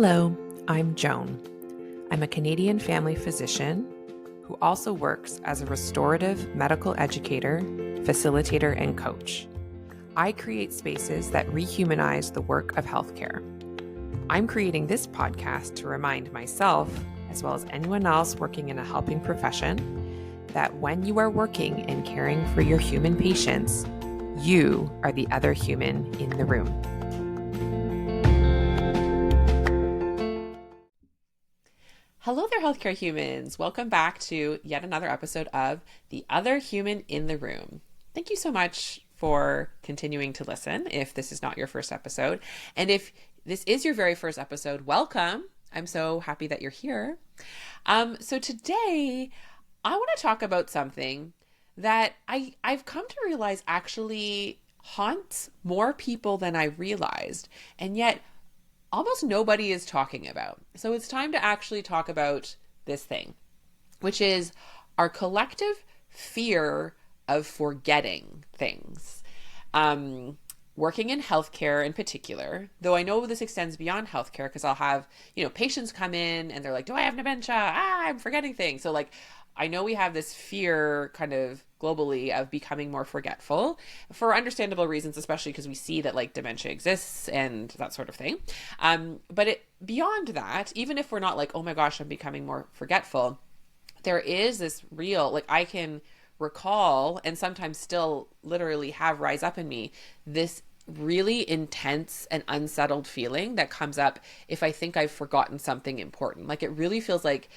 Hello, I'm Joan. I'm a Canadian family physician who also works as a restorative medical educator, facilitator, and coach. I create spaces that rehumanize the work of healthcare. I'm creating this podcast to remind myself, as well as anyone else working in a helping profession, that when you are working and caring for your human patients, you are the other human in the room. Hello there, healthcare humans. Welcome back to yet another episode of The Other Human in the Room. Thank you so much for continuing to listen if this is not your first episode. And if this is your very first episode, welcome. I'm so happy that you're here. So today, I want to talk about something that I've come to realize actually haunts more people than I realized. And yet, almost nobody is talking about. So it's time to actually talk about this thing, which is our collective fear of forgetting things. Working in healthcare in particular, though I know this extends beyond healthcare because I'll have, patients come in and they're like, do I have dementia? I'm forgetting things. So I know we have this fear kind of globally of becoming more forgetful for understandable reasons, especially because we see that dementia exists and that sort of thing. But beyond that, even if we're not like, oh my gosh, I'm becoming more forgetful, there is this real, I can recall and sometimes still literally have rise up in me this really intense and unsettled feeling that comes up if I think I've forgotten something important. It really feels like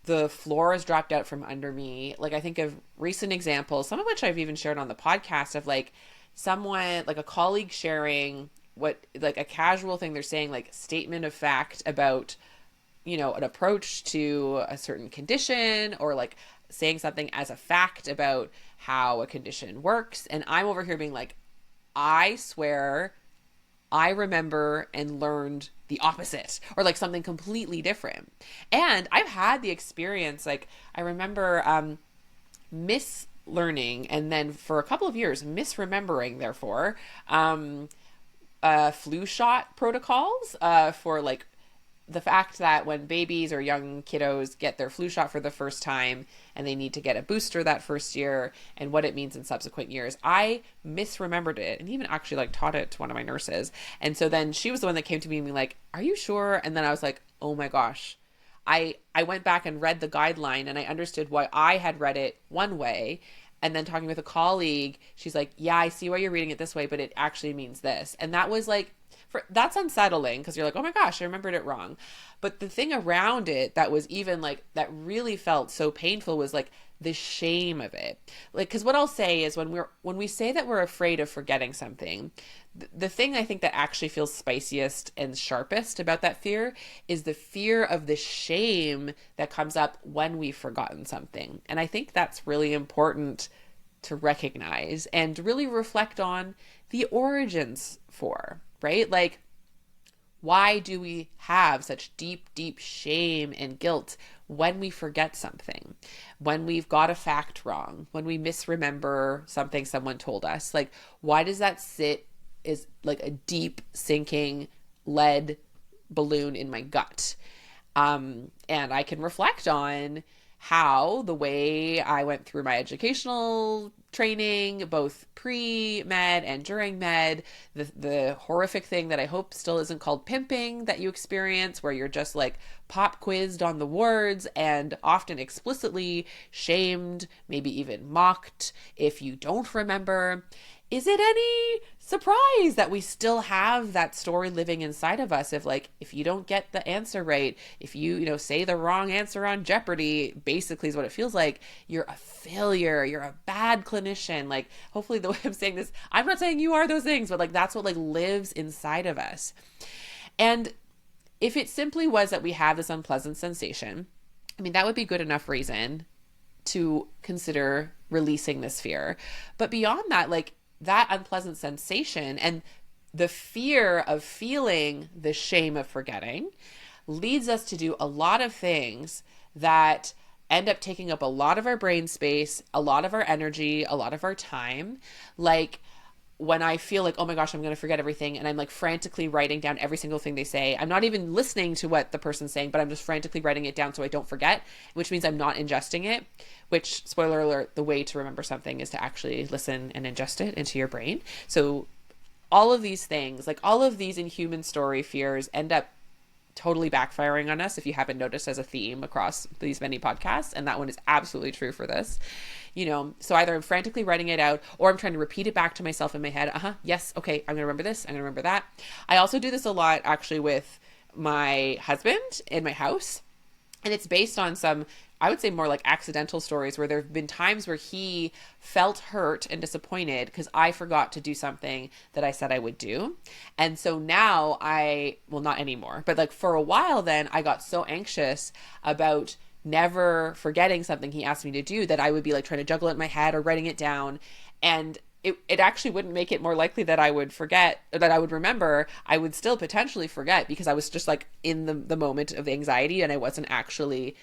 the floor has dropped out from under me. I think of recent examples, some of which I've even shared on the podcast of someone, a colleague sharing what, a casual thing they're saying, statement of fact about, an approach to a certain condition or saying something as a fact about how a condition works. And I'm over here being I swear I remember and learned the opposite or something completely different. And I've had the experience, I remember mislearning and then for a couple of years misremembering, therefore, flu shot protocols for the fact that when babies or young kiddos get their flu shot for the first time and they need to get a booster that first year and what it means in subsequent years, I misremembered it and even actually taught it to one of my nurses. And so then she was the one that came to me and being are you sure? And then I was like, oh my gosh. I went back and read the guideline and I understood why I had read it one way. And then talking with a colleague, she's like, yeah, I see why you're reading it this way, but it actually means this. And that was that's unsettling because you're oh my gosh, I remembered it wrong. But the thing around it that was even that really felt so painful was the shame of it. Because what I'll say is when we say that we're afraid of forgetting something, the thing I think that actually feels spiciest and sharpest about that fear is the fear of the shame that comes up when we've forgotten something. And I think that's really important to recognize and really reflect on the origins for. Right? Why do we have such deep, deep shame and guilt when we forget something, when we've got a fact wrong, when we misremember something someone told us? Why does that sit as a deep sinking lead balloon in my gut? And I can reflect on how the way I went through my educational training, both pre-med and during med, the horrific thing that I hope still isn't called pimping that you experience, where you're just pop quizzed on the words and often explicitly shamed, maybe even mocked if you don't remember. Is it any surprise that we still have that story living inside of us of if you don't get the answer right, if you say the wrong answer on Jeopardy, basically is what it feels like, you're a failure, you're a bad clinician. Hopefully the way I'm saying this, I'm not saying you are those things, but that's what lives inside of us. And if it simply was that we have this unpleasant sensation, that would be good enough reason to consider releasing this fear. But beyond that, that unpleasant sensation and the fear of feeling the shame of forgetting leads us to do a lot of things that end up taking up a lot of our brain space, a lot of our energy, a lot of our time. when I feel like, oh my gosh, I'm going to forget everything, and I'm like frantically writing down every single thing they say. I'm not even listening to what the person's saying, but I'm just frantically writing it down so I don't forget, which means I'm not ingesting it, which, spoiler alert, the way to remember something is to actually listen and ingest it into your brain. So all of these things, like all of these inhuman story fears, end up totally backfiring on us, if you haven't noticed, as a theme across these many podcasts. And that one is absolutely true for this. So either I'm frantically writing it out, or I'm trying to repeat it back to myself in my head. Yes, okay, I'm gonna remember this, I'm gonna remember that. I also do this a lot actually with my husband in my house, and it's based on some, I would say, more like accidental stories, where there have been times where he felt hurt and disappointed because I forgot to do something that I said I would do. And so now well, not anymore, but like for a while then, I got so anxious about never forgetting something he asked me to do that I would be like trying to juggle it in my head or writing it down. And it actually wouldn't make it more likely that I would forget, or that I would remember. I would still potentially forget because I was just like in the moment of anxiety, and I wasn't actually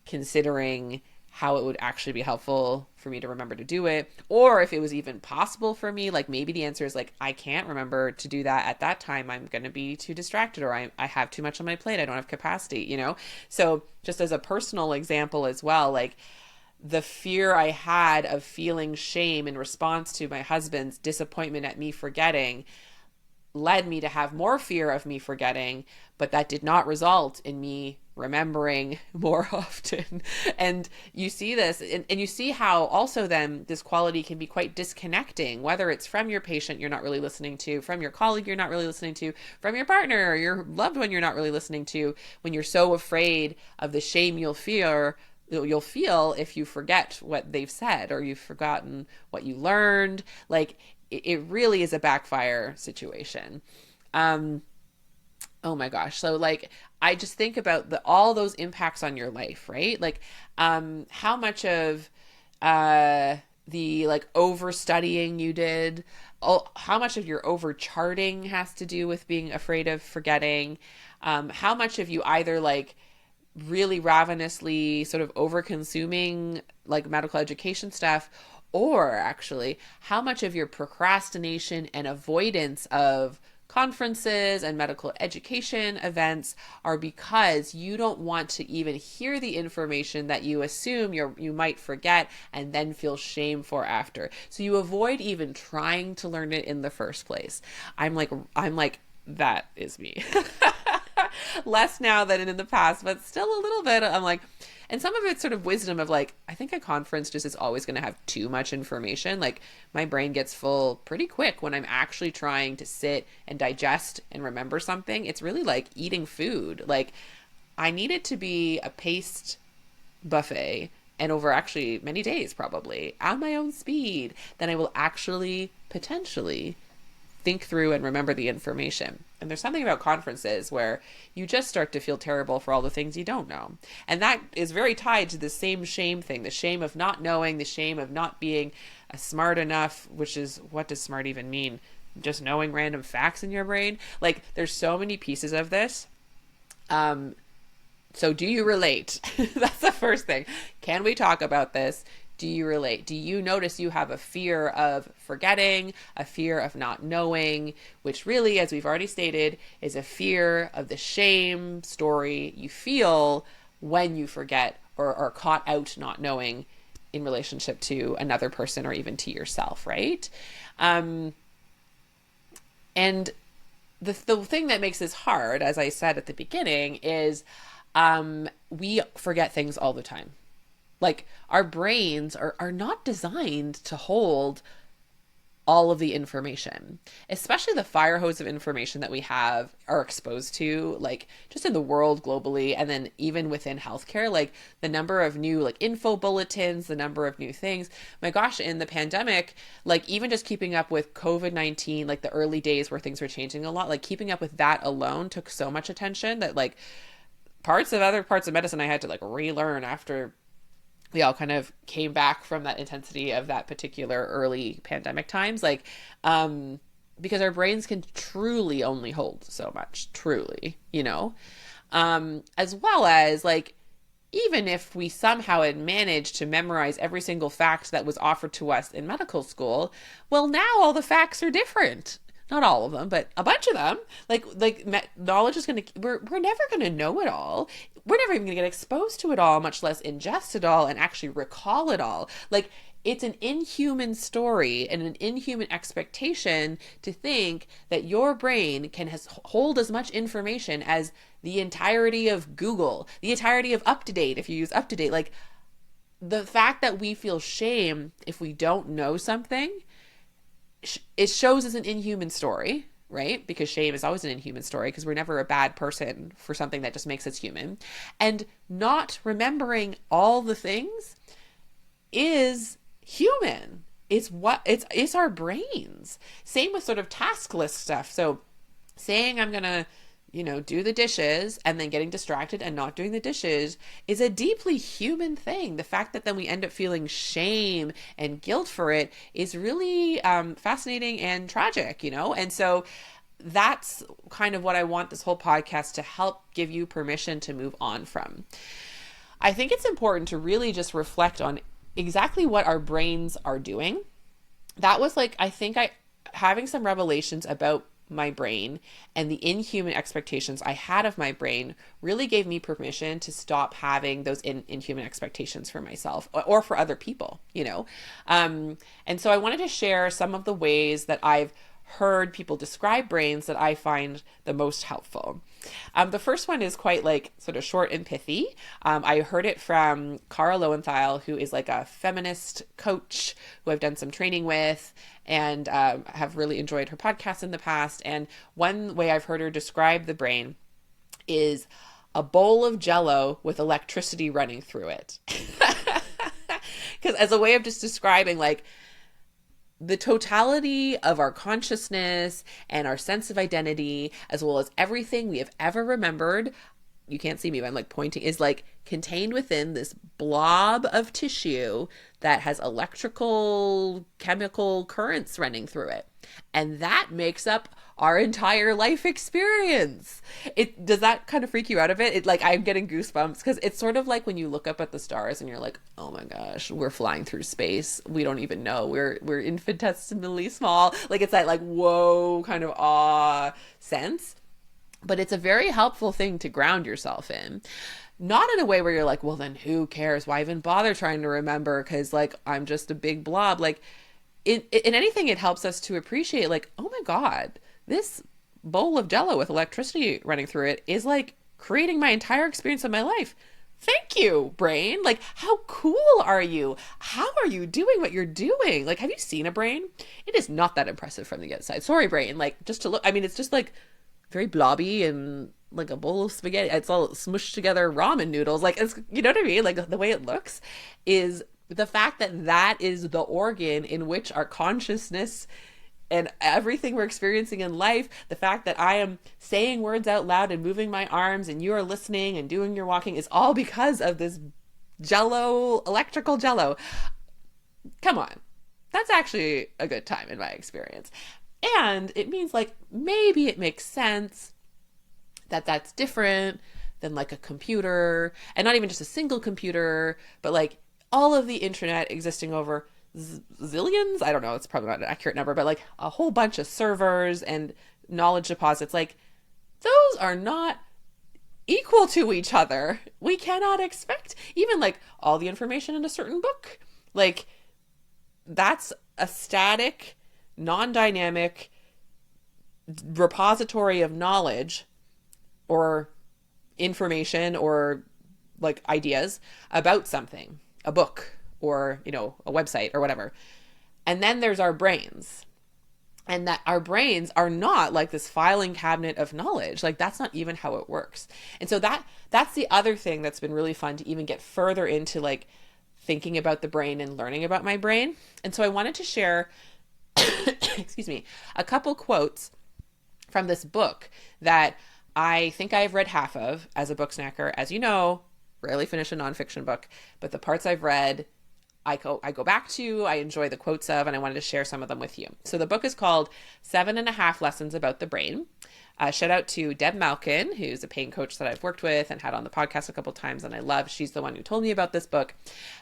considering how it would actually be helpful for me to remember to do it, or if it was even possible for me. Like maybe the answer is like, I can't remember to do that at that time. I'm going to be too distracted, or I have too much on my plate. I don't have capacity, So just as a personal example as well, like the fear I had of feeling shame in response to my husband's disappointment at me forgetting led me to have more fear of me forgetting, but that did not result in me remembering more often. And you see this, and you see how also then this quality can be quite disconnecting, whether it's from your patient you're not really listening to, from your colleague you're not really listening to, from your partner or your loved one you're not really listening to, when you're so afraid of the shame you'll feel if you forget what they've said, or you've forgotten what you learned. Like it really is a backfire situation. Oh my gosh. So like, I just think about all those impacts on your life, right? Like, how much of, the like over studying you did, how much of your over charting has to do with being afraid of forgetting, how much of you either like really ravenously sort of over consuming like medical education stuff, or actually how much of your procrastination and avoidance of conferences and medical education events are because you don't want to even hear the information that you assume you might forget and then feel shame for after. So you avoid even trying to learn it in the first place. I'm like, that is me. Less now than in the past, but still a little bit. I'm like, and some of it's sort of wisdom of like, I think a conference just is always going to have too much information. Like my brain gets full pretty quick when I'm actually trying to sit and digest and remember something. It's really like eating food. Like I need it to be a paced buffet, and over actually many days, probably at my own speed, then I will actually potentially think through and remember the information. And there's something about conferences where you just start to feel terrible for all the things you don't know. And that is very tied to the same shame thing, the shame of not knowing, the shame of not being smart enough, which is, what does smart even mean? Just knowing random facts in your brain? Like there's so many pieces of this. So do you relate? That's the first thing. Can we talk about this? Do you relate? Do you notice you have a fear of forgetting, a fear of not knowing, which really, as we've already stated, is a fear of the shame story you feel when you forget or are caught out not knowing in relationship to another person or even to yourself, right? And the thing that makes this hard, as I said at the beginning, is we forget things all the time. Like our brains are not designed to hold all of the information, especially the fire hose of information that we are exposed to, like just in the world globally. And then even within healthcare, like the number of new like info bulletins, the number of new things, my gosh, in the pandemic, like even just keeping up with COVID-19, like the early days where things were changing a lot, like keeping up with that alone took so much attention that like other parts of medicine I had to like relearn after we all kind of came back from that intensity of that particular early pandemic times, like, because our brains can truly only hold so much, truly, as well as like even if we somehow had managed to memorize every single fact that was offered to us in medical school, well, now all the facts are different. Not all of them, but a bunch of them. Knowledge is going to, we're never going to know it all. We're never even going to get exposed to it all, much less ingest it all and actually recall it all. Like, it's an inhuman story and an inhuman expectation to think that your brain can hold as much information as the entirety of Google, the entirety of UpToDate, if you use UpToDate. Like, the fact that we feel shame if we don't know something, it shows as an inhuman story, right? Because shame is always an inhuman story, because we're never a bad person for something that just makes us human. And not remembering all the things is human. It's our brains. Same with sort of task list stuff. So saying I'm gonna do the dishes and then getting distracted and not doing the dishes is a deeply human thing. The fact that then we end up feeling shame and guilt for it is really fascinating and tragic, And so that's kind of what I want this whole podcast to help give you permission to move on from. I think it's important to really just reflect on exactly what our brains are doing. That was having some revelations about my brain and the inhuman expectations I had of my brain really gave me permission to stop having those inhuman expectations for myself or for other people, And so I wanted to share some of the ways that I've heard people describe brains that I find the most helpful. The first one is quite sort of short and pithy. I heard it from Cara Lowenthal, who is a feminist coach who I've done some training with and have really enjoyed her podcast in the past. And one way I've heard her describe the brain is a bowl of Jell-O with electricity running through it. Because as a way of just describing the totality of our consciousness and our sense of identity, as well as everything we have ever remembered, you can't see me, but I'm pointing, is contained within this blob of tissue that has electrical, chemical currents running through it. And that makes up our entire life experience. Does that kind of freak you out of it? I'm getting goosebumps because it's sort of like when you look up at the stars and you're like, oh my gosh, we're flying through space. We don't even know. We're infinitesimally small. It's that whoa kind of awe sense. But it's a very helpful thing to ground yourself in. Not in a way where you're like, well, then who cares? Why even bother trying to remember? Because I'm just a big blob. In anything, it helps us to appreciate oh my God, this bowl of Jell-O with electricity running through it is creating my entire experience of my life. Thank you, brain. How cool are you? How are you doing what you're doing? Have you seen a brain? It is not that impressive from the outside. Sorry, brain. Just to look, it's just very blobby and a bowl of spaghetti. It's all smushed together ramen noodles. It's, you know what I mean? The way it looks is the fact that that is the organ in which our consciousness and everything we're experiencing in life, the fact that I am saying words out loud and moving my arms and you are listening and doing your walking is all because of this Jell-O, electrical Jell-O. Come on. That's actually a good time in my experience. And it means maybe it makes sense that that's different than a computer, and not even just a single computer, but all of the internet existing over zillions. I don't know. It's probably not an accurate number, but a whole bunch of servers and knowledge deposits. Those are not equal to each other. We cannot expect even all the information in a certain book. That's a static, non-dynamic repository of knowledge or information or ideas about something, a book or, a website or whatever. And then there's our brains. And that our brains are not this filing cabinet of knowledge. That's not even how it works. And so that's the other thing that's been really fun to even get further into thinking about the brain and learning about my brain. And so I wanted to share excuse me, a couple quotes from this book that I think I've read half of as a book snacker. As you know, rarely finish a nonfiction book, but the parts I've read, I go back to, I enjoy the quotes of, and I wanted to share some of them with you. So the book is called 7.5 Lessons About the Brain. Shout out to Deb Malkin, who's a pain coach that I've worked with and had on the podcast a couple times, and I love. She's the one who told me about this book.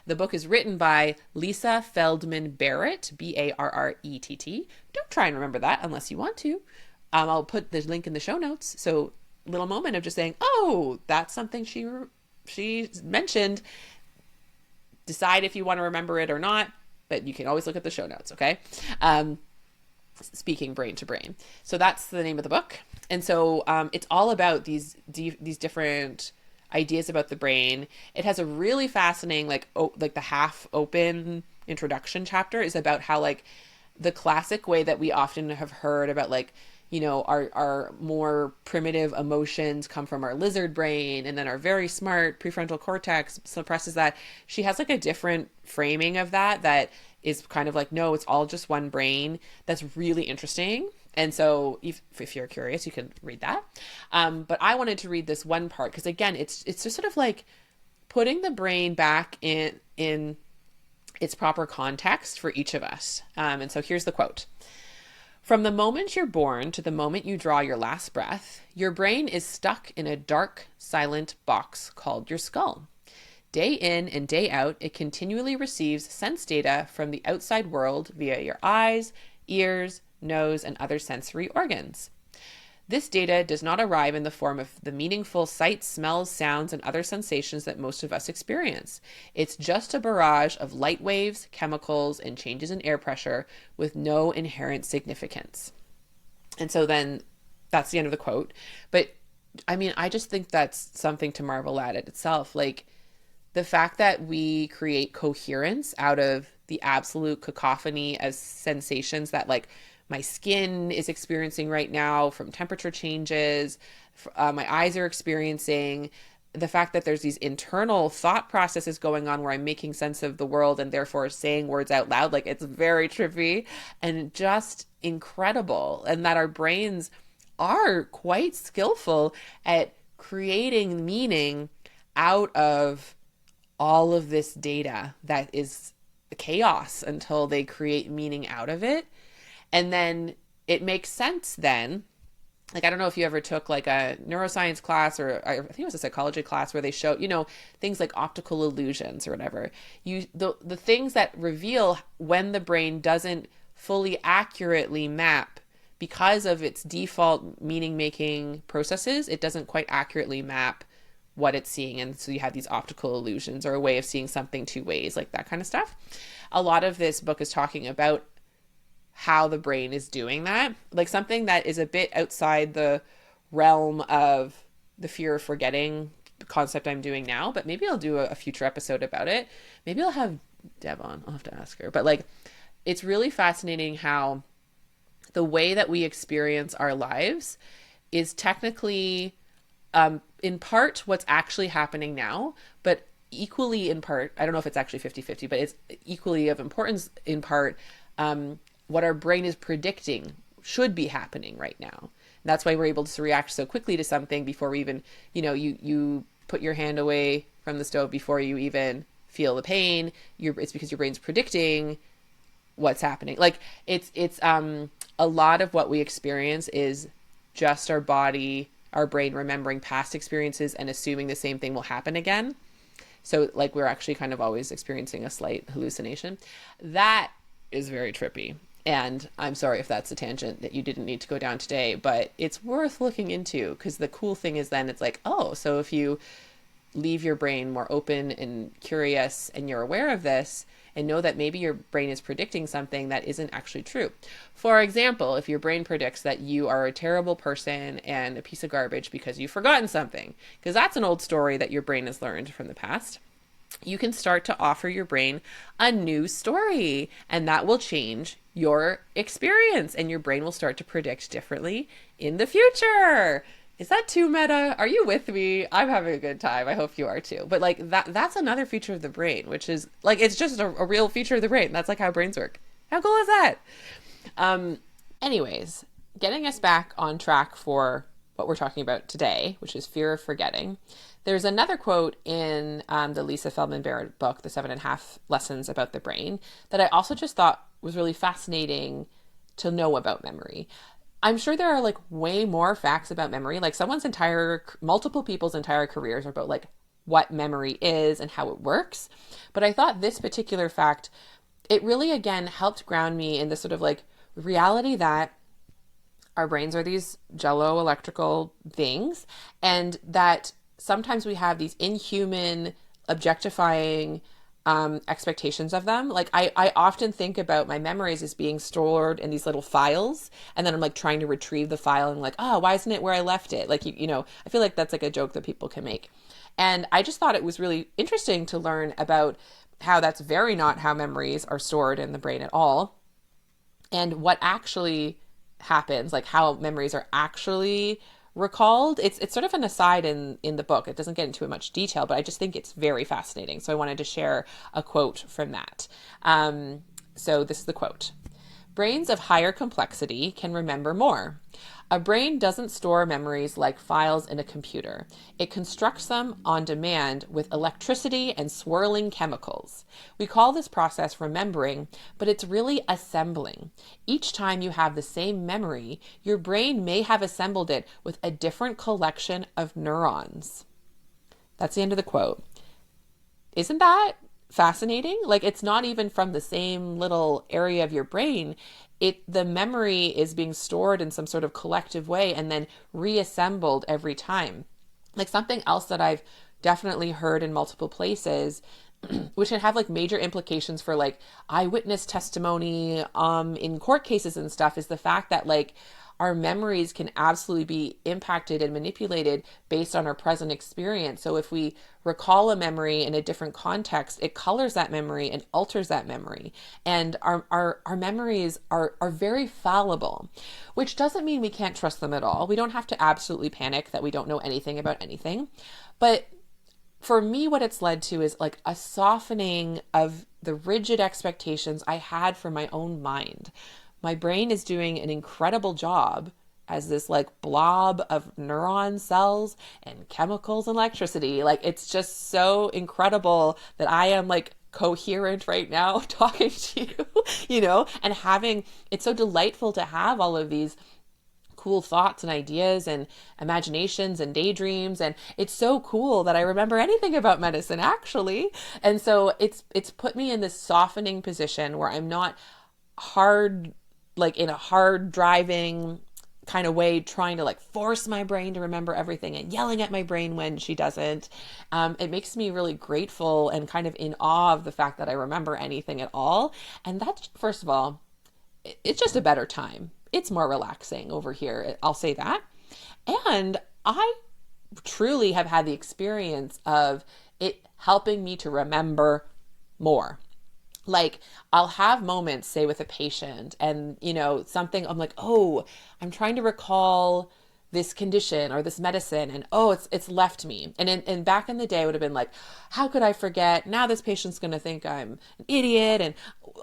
The book is written by Lisa Feldman Barrett, Barrett. Don't try and remember that unless you want to. I'll put the link in the show notes. So little moment of just saying, oh, that's something she mentioned. Decide if you want to remember it or not, but you can always look at the show notes, okay? Speaking brain to brain. So that's the name of the book. And so it's all about these different ideas about the brain. It has a really fascinating, like the half open introduction chapter is about how like the classic way that we often have heard about like, you know, our more primitive emotions come from our lizard brain, and then our very smart prefrontal cortex suppresses that. She has like a different framing of that is kind of like, no, it's all just one brain. That's really interesting. And so if you're curious, you can read that. But I wanted to read this one part because, again, it's just sort of like putting the brain back in its proper context for each of us. And so here's the quote. From the moment you're born to the moment you draw your last breath, your brain is stuck in a dark, silent box called your skull. Day in and day out, it continually receives sense data from the outside world via your eyes, ears, nose, and other sensory organs. This data does not arrive in the form of the meaningful sights, smells, sounds, and other sensations that most of us experience. It's just a barrage of light waves, chemicals, and changes in air pressure with no inherent significance. And so then that's the end of the quote. But I mean, I just think that's something to marvel at it itself. Like the fact that we create coherence out of the absolute cacophony of sensations that like my skin is experiencing right now from temperature changes, my eyes are experiencing, the fact that there's these internal thought processes going on where I'm making sense of the world and therefore saying words out loud, like it's very trippy and just incredible. And that our brains are quite skillful at creating meaning out of all of this data that is chaos until they create meaning out of it. And then it makes sense then. Like, I don't know if you ever took like a neuroscience class or I think it was a psychology class where they show, you know, things like optical illusions or whatever. The things that reveal when the brain doesn't fully accurately map because of its default meaning making processes, it doesn't quite accurately map what it's seeing. And so you have these optical illusions or a way of seeing something two ways, like that kind of stuff. A lot of this book is talking about how the brain is doing that, like something that is a bit outside the realm of the fear of forgetting concept I'm doing now, but maybe I'll do a future episode about it. Maybe I'll have Deb on. I'll have to ask her. But like, it's really fascinating how the way that we experience our lives is technically, in part, what's actually happening now, but equally in part, I don't know if it's actually 50-50, but it's equally of importance in part, what our brain is predicting should be happening right now. And that's why we're able to react so quickly to something before we even, you know, you put your hand away from the stove before you even feel the pain. It's because your brain's predicting what's happening. Like it's a lot of what we experience is just our body, our brain remembering past experiences and assuming the same thing will happen again. So like we're actually kind of always experiencing a slight hallucination. That is very trippy. And I'm sorry if that's a tangent that you didn't need to go down today, but it's worth looking into because the cool thing is then it's like, oh, so if you leave your brain more open and curious and you're aware of this and know that maybe your brain is predicting something that isn't actually true. For example, if your brain predicts that you are a terrible person and a piece of garbage because you've forgotten something, because that's an old story that your brain has learned from the past, you can start to offer your brain a new story, and that will change your experience, and your brain will start to predict differently in the future. Is that too meta? Are you with me? I'm having a good time. I hope you are too. But like that's another feature of the brain, which is like, it's just a real feature of the brain. That's like how brains work. How cool is that? Anyways, getting us back on track for what we're talking about today, which is fear of forgetting. There's another quote in the Lisa Feldman Barrett book, The 7.5 Lessons About the Brain, that I also just thought was really fascinating to know about memory. I'm sure there are like way more facts about memory, like multiple people's entire careers are about like what memory is and how it works. But I thought this particular fact, it really again helped ground me in this sort of like reality that our brains are these jello electrical things, and that sometimes we have these inhuman, objectifying expectations of them. Like I often think about my memories as being stored in these little files, and then I'm like trying to retrieve the file and like, oh, why isn't it where I left it? Like, you know, I feel like that's like a joke that people can make. And I just thought it was really interesting to learn about how that's very not how memories are stored in the brain at all, and what actually happens, like how memories are actually recalled. It's sort of an aside in the book. It doesn't get into much detail, but I just think it's very fascinating. So I wanted to share a quote from that. So this is the quote. Brains of higher complexity can remember more. A brain doesn't store memories like files in a computer. It constructs them on demand with electricity and swirling chemicals. We call this process remembering, but it's really assembling. Each time you have the same memory, your brain may have assembled it with a different collection of neurons. That's the end of the quote. Isn't that fascinating? Like, it's not even from the same little area of your brain. The memory is being stored in some sort of collective way and then reassembled every time. Like, something else that I've definitely heard in multiple places, which can have like major implications for like eyewitness testimony in court cases and stuff, is the fact that like our memories can absolutely be impacted and manipulated based on our present experience. So if we recall a memory in a different context, it colors that memory and alters that memory. And our memories are very fallible, which doesn't mean we can't trust them at all. We don't have to absolutely panic that we don't know anything about anything. But for me, what it's led to is like a softening of the rigid expectations I had for my own mind. My brain is doing an incredible job as this like blob of neuron cells and chemicals and electricity. Like, it's just so incredible that I am like coherent right now talking to you, you know, and it's so delightful to have all of these cool thoughts and ideas and imaginations and daydreams. And it's so cool that I remember anything about medicine actually. And so it's put me in this softening position where I'm not in a hard driving kind of way, trying to like force my brain to remember everything and yelling at my brain when she doesn't. It makes me really grateful and kind of in awe of the fact that I remember anything at all. And that's, first of all, it's just a better time. It's more relaxing over here. I'll say that. And I truly have had the experience of it helping me to remember more. Like, I'll have moments, say with a patient, and, you know, something, I'm like, oh, I'm trying to recall this condition or this medicine, and oh, it's left me. And back in the day, I would have been like, how could I forget? Now this patient's going to think I'm an idiot and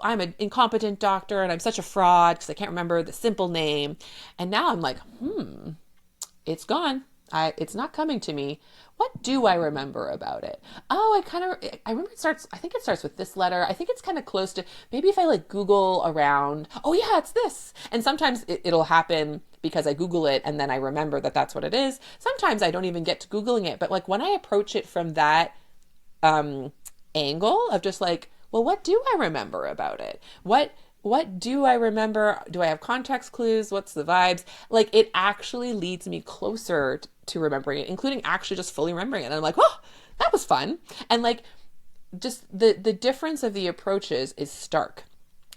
I'm an incompetent doctor and I'm such a fraud because I can't remember the simple name. And now I'm like, it's gone. It's not coming to me. What do I remember about it? Oh, I remember I think it starts with this letter. I think it's kind of close to, maybe if I like Google around, oh yeah, it's this. And sometimes it'll happen because I Google it and then I remember that that's what it is. Sometimes I don't even get to Googling it. But like when I approach it from that angle of just like, well, what do I remember about it? What do I remember? Do I have context clues? What's the vibes? Like, it actually leads me closer to remembering it, including actually just fully remembering it. And I'm like, oh, that was fun. And like, just the difference of the approaches is stark.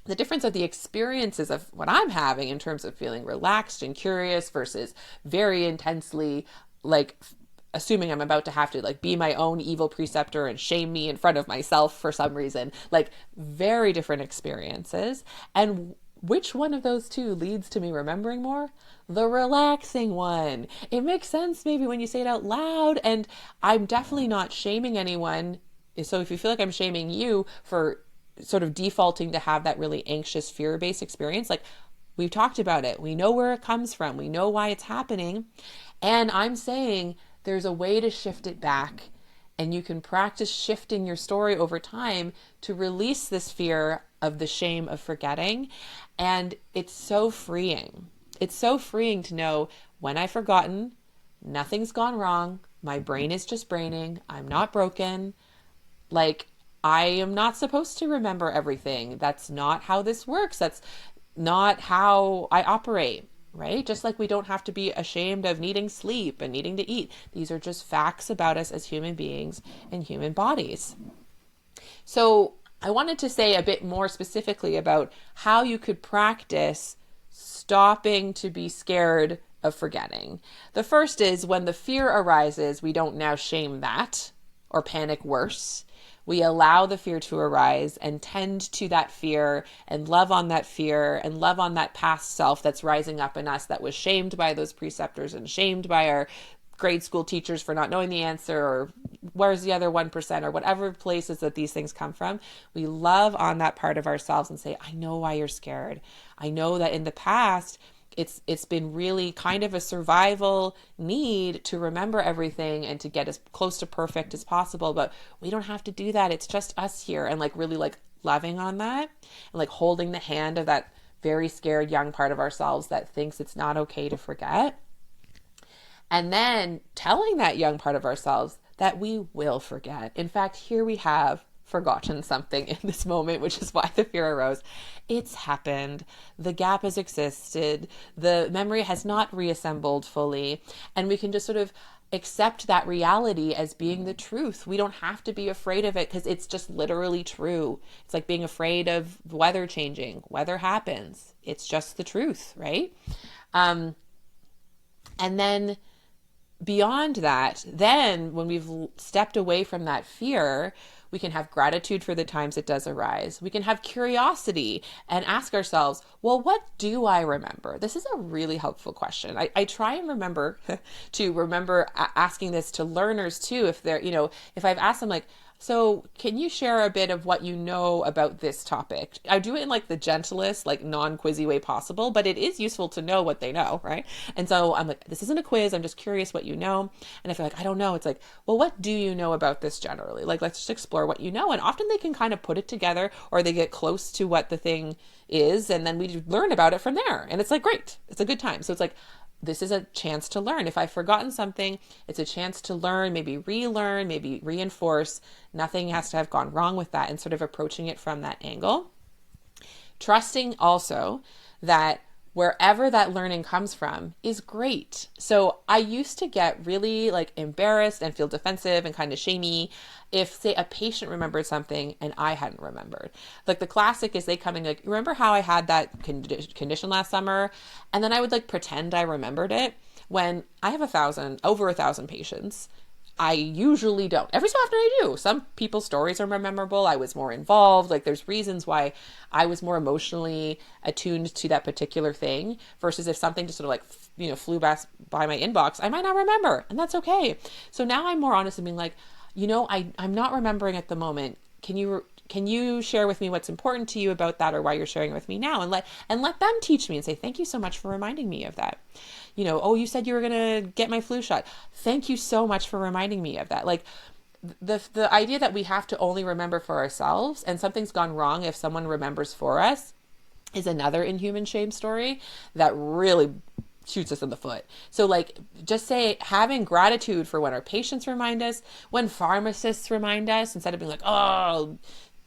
The difference of the experiences of what I'm having in terms of feeling relaxed and curious versus very intensely like assuming I'm about to have to like be my own evil preceptor and shame me in front of myself for some reason, like very different experiences. And which one of those two leads to me remembering more? The relaxing one. It makes sense maybe when you say it out loud, and I'm definitely not shaming anyone. So if you feel like I'm shaming you for sort of defaulting to have that really anxious, fear-based experience, like, we've talked about it. We know where it comes from. We know why it's happening. And I'm saying there's a way to shift it back, and you can practice shifting your story over time to release this fear of the shame of forgetting. And it's so freeing. It's so freeing to know when I've forgotten, nothing's gone wrong. My brain is just braining. I'm not broken. Like, I am not supposed to remember everything. That's not how this works. That's not how I operate, right? Just like we don't have to be ashamed of needing sleep and needing to eat. These are just facts about us as human beings and human bodies. So I wanted to say a bit more specifically about how you could practice stopping to be scared of forgetting. The first is when the fear arises, we don't now shame that or panic worse. We allow the fear to arise and tend to that fear and love on that fear and love on that past self that's rising up in us that was shamed by those preceptors and shamed by our grade school teachers for not knowing the answer, or where's the other 1%, or whatever places that these things come from. We love on that part of ourselves and say, I know why you're scared. I know that in the past, it's been really kind of a survival need to remember everything and to get as close to perfect as possible, but we don't have to do that. It's just us here. And like really like loving on that and like holding the hand of that very scared young part of ourselves that thinks it's not okay to forget. And then telling that young part of ourselves that we will forget. In fact, here we have forgotten something in this moment, which is why the fear arose. It's happened. The gap has existed. The memory has not reassembled fully. And we can just sort of accept that reality as being the truth. We don't have to be afraid of it because it's just literally true. It's like being afraid of weather changing. Weather happens. It's just the truth, right? And then beyond that, then when we've stepped away from that fear, we can have gratitude for the times it does arise. We can have curiosity and ask ourselves, well, what do I remember? This is a really helpful question. I try and remember to remember asking this to learners too. If they're, if I've asked them like, so can you share a bit of what you know about this topic? I do it in like the gentlest, like non-quizzy way possible, but it is useful to know what they know, right? And so I'm like, this isn't a quiz. I'm just curious what you know. And if they're like, I don't know, it's like, well, what do you know about this generally? Like, let's just explore what you know. And often they can kind of put it together or they get close to what the thing is. And then we learn about it from there. And it's like, great. It's a good time. So it's like, this is a chance to learn. If I've forgotten something, it's a chance to learn, maybe relearn, maybe reinforce. Nothing has to have gone wrong with that, and sort of approaching it from that angle. Trusting also that wherever that learning comes from is great. So I used to get really like embarrassed and feel defensive and kind of shamey if, say, a patient remembered something and I hadn't remembered. Like the classic is they coming like, remember how I had that condition last summer? And then I would like pretend I remembered it when I have over 1,000 patients. I usually don't. Every so often I do. Some people's stories are more memorable. I was more involved. Like there's reasons why I was more emotionally attuned to that particular thing versus if something just sort of like, flew by my inbox, I might not remember, and that's okay. So now I'm more honest and being like, I'm not remembering at the moment. Can you share with me what's important to you about that or why you're sharing with me now? And let them teach me and say, thank you so much for reminding me of that. Oh, you said you were going to get my flu shot. Thank you so much for reminding me of that. Like the idea that we have to only remember for ourselves and something's gone wrong if someone remembers for us is another inhuman shame story that really shoots us in the foot. So like just say having gratitude for when our patients remind us, when pharmacists remind us, instead of being like, oh,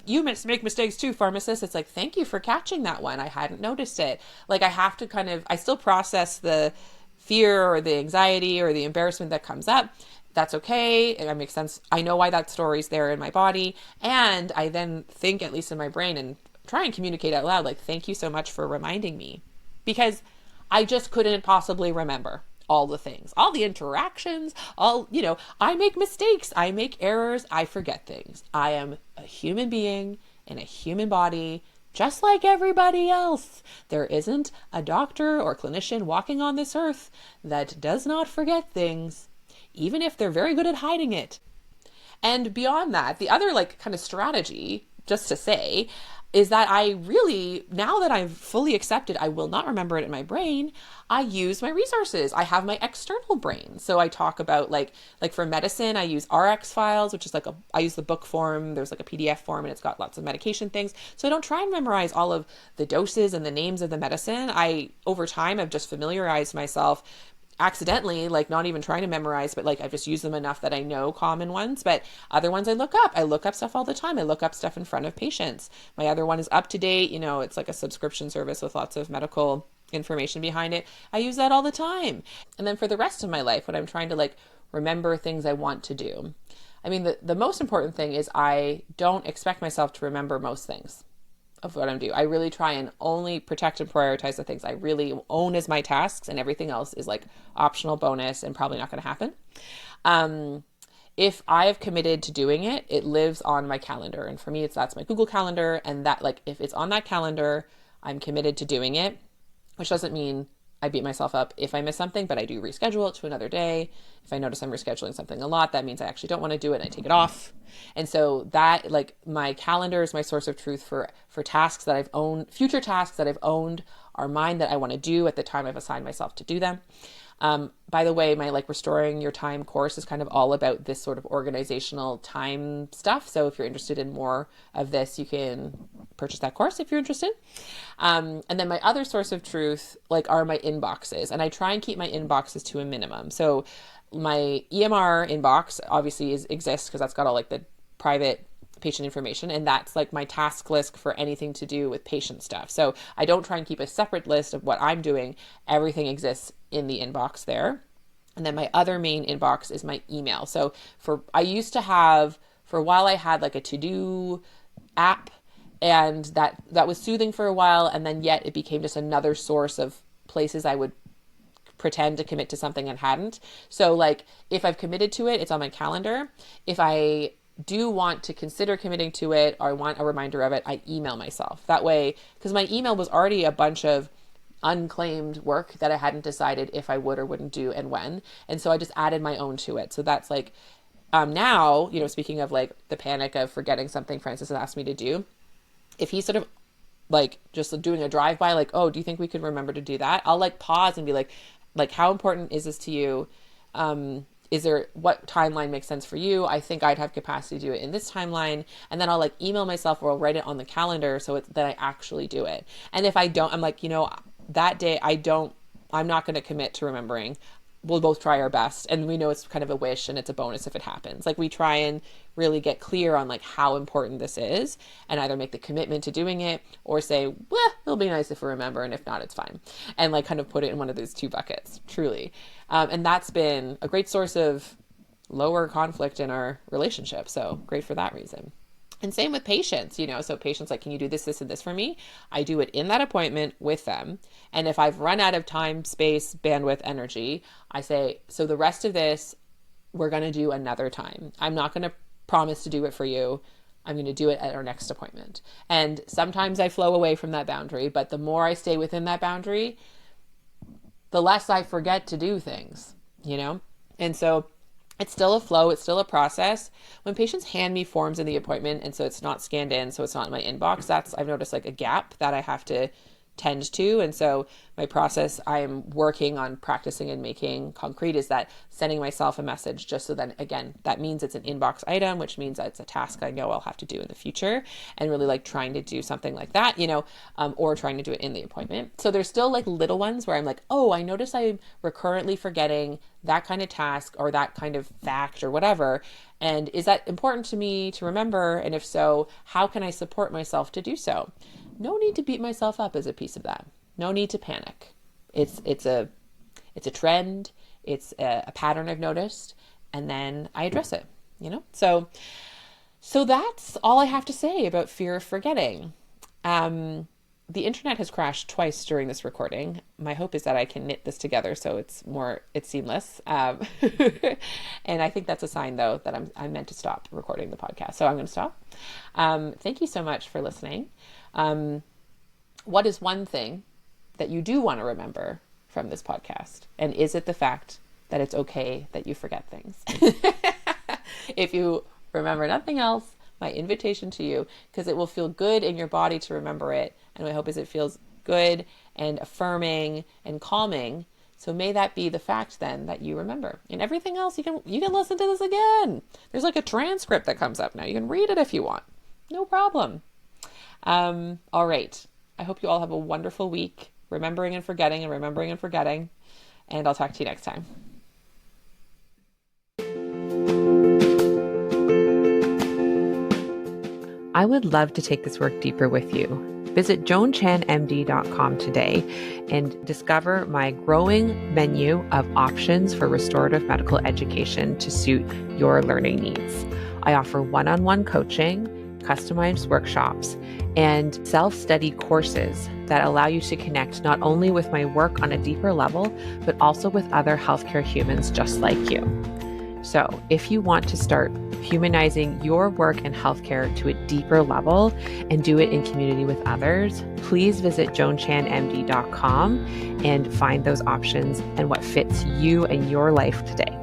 you make mistakes too, pharmacists. It's like, thank you for catching that one. I hadn't noticed it. Like I have to I still process the fear or the anxiety or the embarrassment that comes up. That's okay. It makes sense. I know why that story's there in my body. And I then think, at least in my brain, and try and communicate out loud, like, thank you so much for reminding me. Because I just couldn't possibly remember all the things, all the interactions, I make mistakes, I make errors, I forget things. I am a human being in a human body, just like everybody else. There isn't a doctor or clinician walking on this earth that does not forget things, even if they're very good at hiding it. And beyond that, the other kind of strategy, just to say, is that I really, now that I've fully accepted I will not remember it in my brain, I use my resources. I have my external brain. So I talk about like for medicine, I use RX files, which is like I use the book form. There's like a PDF form and it's got lots of medication things. So I don't try and memorize all of the doses and the names of the medicine. Over time, I've just familiarized myself accidentally, like not even trying to memorize, but like I've just used them enough that I know common ones. But other ones I look up. I look up stuff all the time. I look up stuff in front of patients. My other one is Up to Date. It's like a subscription service with lots of medical information behind it. I use that all the time. And then for the rest of my life, when I'm trying to like remember things I want to do, I mean, the most important thing is I don't expect myself to remember most things of what I'm doing. I really try and only protect and prioritize the things I really own as my tasks, and everything else is like optional bonus and probably not going to happen. If I have committed to doing it, it lives on my calendar. And for me, that's my Google Calendar. And that, like, if it's on that calendar, I'm committed to doing it, which doesn't mean I beat myself up if I miss something, but I do reschedule it to another day. If I notice I'm rescheduling something a lot, that means I actually don't want to do it and I take it off. And so that, like, my calendar is my source of truth for tasks that I've owned, future tasks that I've owned are mine that I want to do at the time I've assigned myself to do them. By the way, my like Restoring Your Time course is kind of all about this sort of organizational time stuff. So if you're interested in more of this, you can purchase that course if you're interested. And then my other source of truth, like, are my inboxes, and I try and keep my inboxes to a minimum. So my EMR inbox obviously exists because that's got all like the private patient information, and that's like my task list for anything to do with patient stuff. So I don't try and keep a separate list of what I'm doing. Everything exists in the inbox there. And then my other main inbox is my email. So I used to have, for a while I had like a to-do app, and that was soothing for a while, and then yet it became just another source of places I would pretend to commit to something and hadn't. So like if I've committed to it, it's on my calendar. If I do want to consider committing to it or I want a reminder of it, I email myself. That way, because my email was already a bunch of unclaimed work that I hadn't decided if I would or wouldn't do and when. And so I just added my own to it. So that's like, now, speaking of like the panic of forgetting something Francis has asked me to do, if he's sort of like just doing a drive-by, like, oh, do you think we could remember to do that? I'll like pause and be like, how important is this to you? Is there, what timeline makes sense for you? I think I'd have capacity to do it in this timeline. And then I'll like email myself or I'll write it on the calendar so that I actually do it. And if I don't, I'm like, that day I'm not going to commit to remembering. We'll both try our best. And we know it's kind of a wish and it's a bonus if it happens. Like we try and really get clear on like how important this is and either make the commitment to doing it or say, well, it'll be nice if we remember. And if not, it's fine. And like kind of put it in one of those two buckets, truly. And that's been a great source of lower conflict in our relationship. So great for that reason. And same with patients, so patients like, can you do this, this, and this for me? I do it in that appointment with them. And if I've run out of time, space, bandwidth, energy, I say, so the rest of this, we're going to do another time. I'm not going to promise to do it for you. I'm going to do it at our next appointment. And sometimes I flow away from that boundary, but the more I stay within that boundary, the less I forget to do things, And so it's still a flow. It's still a process. When patients hand me forms in the appointment, and so it's not scanned in, so it's not in my inbox, I've noticed like a gap that I have to tend to. And so my process I'm working on practicing and making concrete is that sending myself a message just so then, again, that means it's an inbox item, which means that it's a task I know I'll have to do in the future, and really like trying to do something like that, or trying to do it in the appointment. So there's still like little ones where I'm like, oh, I notice I'm recurrently forgetting that kind of task or that kind of fact or whatever. And is that important to me to remember? And if so, how can I support myself to do so? No need to beat myself up as a piece of that. No need to panic. It's a trend. It's a pattern I've noticed, and then I address it. So that's all I have to say about fear of forgetting. The internet has crashed twice during this recording. My hope is that I can knit this together so it's seamless. And I think that's a sign, though, that I'm meant to stop recording the podcast. So I'm going to stop. Thank you so much for listening. What is one thing that you do want to remember from this podcast? And is it the fact that it's okay that you forget things? If you remember nothing else, my invitation to you, because it will feel good in your body to remember it. And my hope is it feels good and affirming and calming. So may that be the fact then that you remember. And everything else, you can listen to this again. There's like a transcript that comes up now. You can read it if you want. No problem. All right. I hope you all have a wonderful week, remembering and forgetting and remembering and forgetting. And I'll talk to you next time. I would love to take this work deeper with you. Visit joanchanmd.com today and discover my growing menu of options for restorative medical education to suit your learning needs. I offer one-on-one coaching, customized workshops, and self-study courses that allow you to connect not only with my work on a deeper level, but also with other healthcare humans just like you. So if you want to start humanizing your work in healthcare to a deeper level and do it in community with others, please visit joanchanmd.com and find those options and what fits you and your life today.